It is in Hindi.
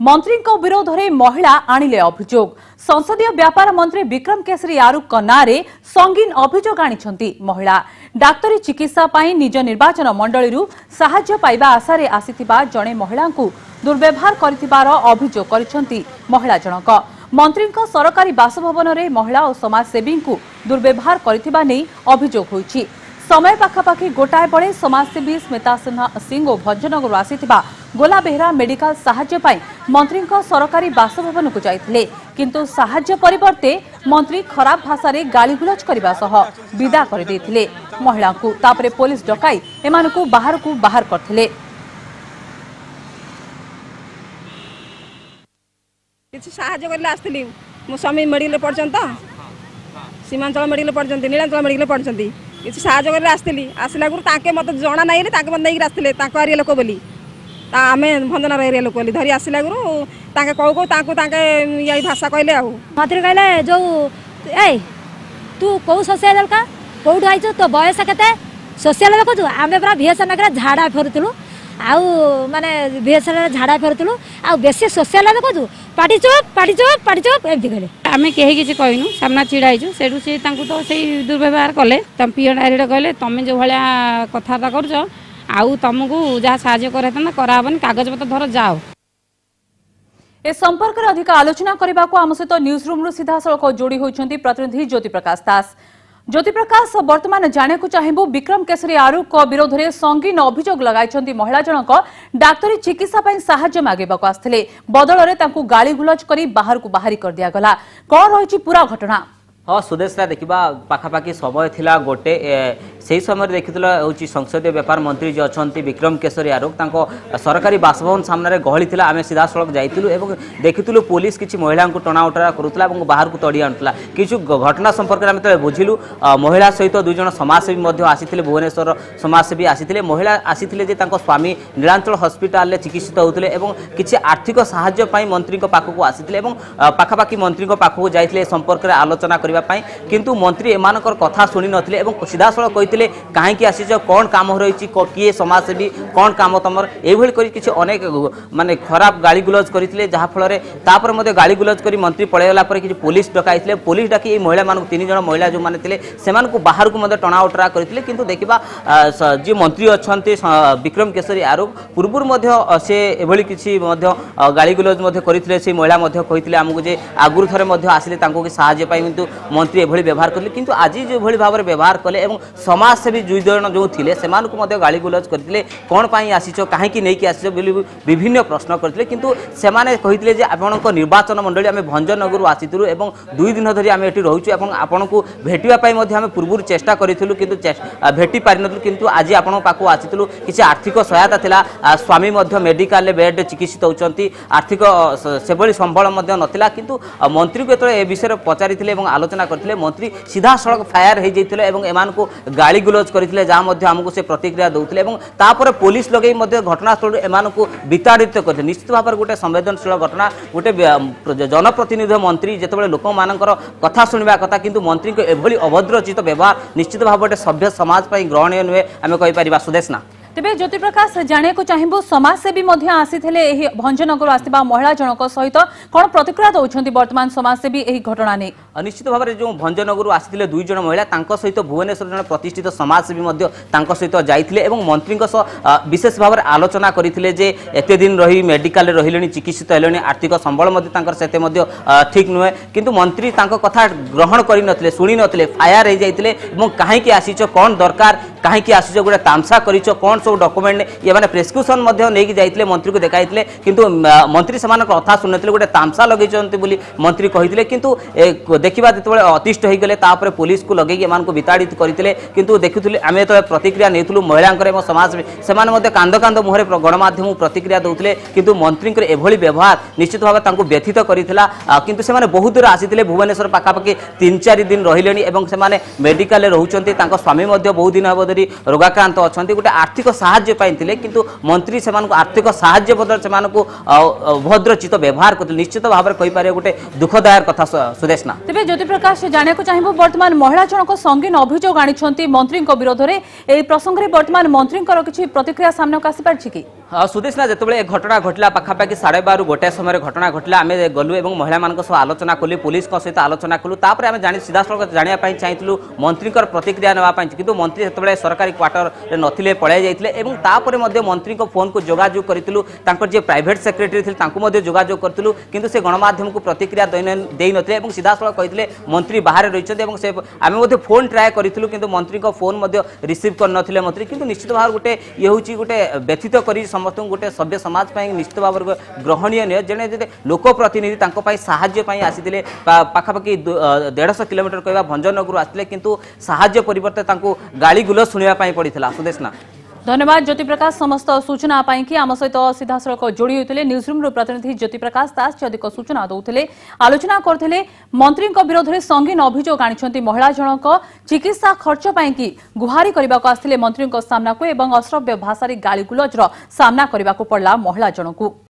मंत्री विरोध में महिला आणिले अभियोग। संसदीय व्यापार मंत्री विक्रम केसरी आरुख नारे संगीन अभियोग आनी महिला। डाक्तरी चिकित्सा पाई निज निर्वाचन मंडली साहाय्य पाइबा आशारे आसीथिबा जणे महिला को दुर्व्यवहार करिथिबार अभियोग करिसेंती महिला जनक। मंत्री सरकारी बासभवन में महिला और समाजसेवी को दुर्व्यवहार करिथिबा नै अभियोग होईछि। समय पाखापाखि गोटाए बड़े समाजसेवी स्मिता सिंह और भंजनगर आसीथिबा गोला बेहरा मेडिकल साहाय्य पाई मंत्री सरकारी बासभवन को जाइथिले, किंतु साहाय्य परिवर्ते मंत्री खराब भाषा रे गालीगुलज करबा सह विदा कर देथिले महिला को। तापरे पुलिस डकाई एमानकु बाहर करथिले। किछि साहाय्य करले आस्थिली मो स्वामी मेडिकल पढचन त सीमांचल मेडिकल पढचन नीलांचल मेडिकल पढचन किसी साहाय्य करले आस्थिली आसला गुरु ताके मत जना नाही रे ताके मत नेकी आस्थिले ताको एरिया लोक बोली ता आमे भंजनर एरिया लोक बोली धरी आसला गुरु ताके कहू ताको ताके यही भाषा कहले आ मंत्री कहले जो ए तू को सोशल का कोड आइछ तो बयस केते सोशल देखु आमे पूरा भीएसएन के झाड़ा फेरुतलु आउ माने भीएसएन झाड़ा फेरुतलु आ बेसी सोशल देखु पाटी चोप एमती कहले आमे केही किछि कहनु सामना छिड़ाइछु सेडु से तांकु तो सेही दुर्व्यवहार कले तम पियो डायरेक्ट कहले तमे जो भलिया कथाता करछ आउ तुमको जहाँ साहाय्य करता कराबन कागज पत्र धर जाओ। ए संपर्क में अधिक आलोचना करने को आम सहित न्यूज रूम रु सीधा सड़क जोड़ी होती प्रतिनिधि ज्योति प्रकाश दास। ज्योति प्रकाश वर्तमान जाने को चाहिए विक्रम केसरी आरुख विरोध में संगीन अभियोग लगाई महिला जनक डाक्तरी चिकित्सा साहाय्य मागेबाक आसते बदल में गालीगुलज कर बाहर को बाहरी कर दिगला। कौन रही पूरा घटना? हाँ सुदेशरा देखा पाखापाखि समय थिला गोटे से समय देखिला हूँ संसदीय व्यापार मंत्री जो अच्छा विक्रम केसरी आरुख सरकारी बासभवन सामने गहली थिला। आमे सीधा सड़क जाइलु एवं देखिलु पुलिस किसी महिला को टणा उटरा करुला बाहर को तड़ी आणुला। किछु घटना संपर्क में आम बुझिलु महिला सहित दुई जन समाजसेवी आसीथिले भुवनेश्वर समाजसेवी आसीथिले। महिला आसीथिले जे तांको स्वामी नीलांचल हस्पिटाल चिकित्सित होउथिले एवं किछि आर्थिक साहाय्य पाई मंत्री पाखक आसीथिले एवं पाखापाखि मंत्री पाखक जाइथिले संपर्क में आलोचना करबा किंतु मंत्री एमानकर कथा शुणी नथिले एवं सीधा सड़क कहते कहीं आसीच कौन काम रही किए समाजसेवी कौन काम तुम ये किसी अनेक माने खराब गाड़ी गुलज करते जहाँफल तापर गाड़ी गुलज कर मंत्री पलैगला किसी पुलिस डकाई पुलिस डाकी महिला मान तीन जन महिला जो मैंने थे से बाहर को टणा उटरा करते किंतु देखा जी मंत्री अच्छा विक्रम केसरी आरुख पूर्व से एभली किसी गाड़ी गुलज करते से महिला कहते आमको जे आगुरी थे आसिले साहाय्य पाई किंतु मंत्री एभली व्यवहार कले किंतु आज जो भली भाव व्यवहार कले एवं समाजसेवी दुई जन जो थिले सेमानकु मध्य गाली गुलज करथिले कोन पाई आसीचो काहेकि नेकी आसीचो बोली विभिन्न प्रश्न करथिले किंतु सेमाने कहिथिले जे आपनको निर्वाचन मंडली आमे भंजनगर आसीतुरु एवं दुई दिन धरि आमे एठी रहुछु एवं आपनकु भेटिबा पाई मध्य आमे पूर्व चेष्टा करिथिलु किंतु भेटी पारि नथु किंतु आज आपन पाखु आसीतुलु किछि आर्थिक सहायता थिला स्वामी मध्य मेडिकल ले बेड चिकित्सित होचंती आर्थिक सेबली संबळ मध्य नथिला किंतु मंत्री को ए विषय पचारिथिले एवं आलोचना करथिले मंत्री सीधा सड़क फायर हो जाइथिले एवं एमान को गाली गुलज करथिले जहाँ मध्य हमको से प्रतिक्रिया दउथिले एवं तापर पुलिस लगेई मध्य घटनास्थल एमान को विताड़ित करथिले। निश्चित भाव गोटे संवेदनशील घटना गोटे जनप्रतिनिधि मंत्री जेतेबेले लोक मानकर कथा सुनिबा कथा किंतु मंत्री को एभली अभद्रचित व्यवहार निश्चित भाव गोटे सभ्य समाज पई ग्रहणीय नुहे आमे कहि परिबा। सुदेशना तेबे ज्योति प्रकाश जाने को चाहिए समाजसेवी आसी भंजनगर आसवा महिला जनक सहित कौन प्रतिक्रिया दौरान वर्तमान समाजसेवी यही घटना नहीं? निश्चित भाव में जो भंजनगर आसी दुई जन महिला सहित भुवनेश्वर जन प्रतिष्ठित समाजसेवी सहित जाइए मंत्री विशेष भाव में आलोचना करते एत दिन रही मेडिकल रही चिकित्सित हेले आर्थिक संबल से ठीक नुहे किंतु मंत्री कथा ग्रहण करते शुणी नथिले फायर हो जाते कहीं आसीच कौन दरकार कहीं आसीच गोटे तामसा कर कौन सब डॉक्यूमेंट ये मैंने प्रेस्क्रिप्शन नहीं जाइए मंत्री को देखाई किंतु मंत्री से कथा शुणुते गोटे तामसा लगे मंत्री कहते किंतु देखा जो अतिष्ट हो गले पुलिस को लगे एम विताड़ित करते किंतु देखुली आम जो प्रतिक्रिया नहीं महिला समाज से कांद कांद मुहर गणमाध्यम प्रतिक्रिया दौले किंतु मंत्री एभली व्यवहार निश्चित भाव व्यथित करता किंतु से बहुत दूर आसी भुवनेश्वर पाखापाखि 3-4 दिन रही मेडिकल रोचे स्वामी बहुत दिन हम धरी रोगाक्रांत अच्छा गोटे आर्थिक साहाय्य पाइले किंतु मंत्री से आर्थिक साहाय्य बदल से भद्रचित व्यवहार करते निश्चित भाव में कहीपर गोटे दुखदायक कथा। सुदेशना तेज ज्योति प्रकाश जाने को चाहिए वर्तमान महिला जनक संगीन अभियोग आनी मंत्री विरोध में यह प्रसंग में वर्तमान मंत्री किसी प्रतिक्रिया सामना को आसी पारछि कि? सुदेश ना जिते घटना घटला पाखापाखि 12:30 गोटे समय घटना घटला आम गलु और महिला मान आलोचना कलु पुलिस सहित आलोचना कलु तापर आम जानी सीधा सड़क जानापी चाहूँ मंत्री प्रतिक्रिया नापी किंतु मंत्री जो सरकारी क्वार्टर नथिले पलै जाते मंत्री फोन को जोगाजोग करूँ जे प्राइवेट सेक्रेटरी थे जोगाजोग करूँ किंतु से गणमाध्यम को प्रतिक्रिया दे नथिले सीधा सड़क कहते मंत्री बाहर रही आम फोन ट्राए करूँ किंतु मंत्री फोन रिसीव कर मंत्री किंतु निश्चित भाव गोटे ये हूँ गोटे व्यथित कर समस्त गोटे सभ्य समाज निश्चित भाव ग्रहणीय जड़े लोकप्रतिनिधि साहाय्य आसी पाखापाखि 150 किलोमीटर कहवा भंजनगर आसते किंतु साहाय्य परिवर्ते गाली गुल शुणापी पड़ता सुदेश ना धन्यवाद ज्योति प्रकाश समस्त सूचना कि आम सहित सीधा सड़क जोड़ी होते न्यूजरूम प्रतिनिधि ज्योति प्रकाश दास अधिक सूचना दौते आलोचना करते मंत्री विरोध में संगीन अभियोग आनी महिला जनक चिकित्सा खर्च पाई गुहारी करने को आसते मंत्री सामना को अश्रव्य भाषा गाली गुलजर सामना करने को पड़ा महिला जनक।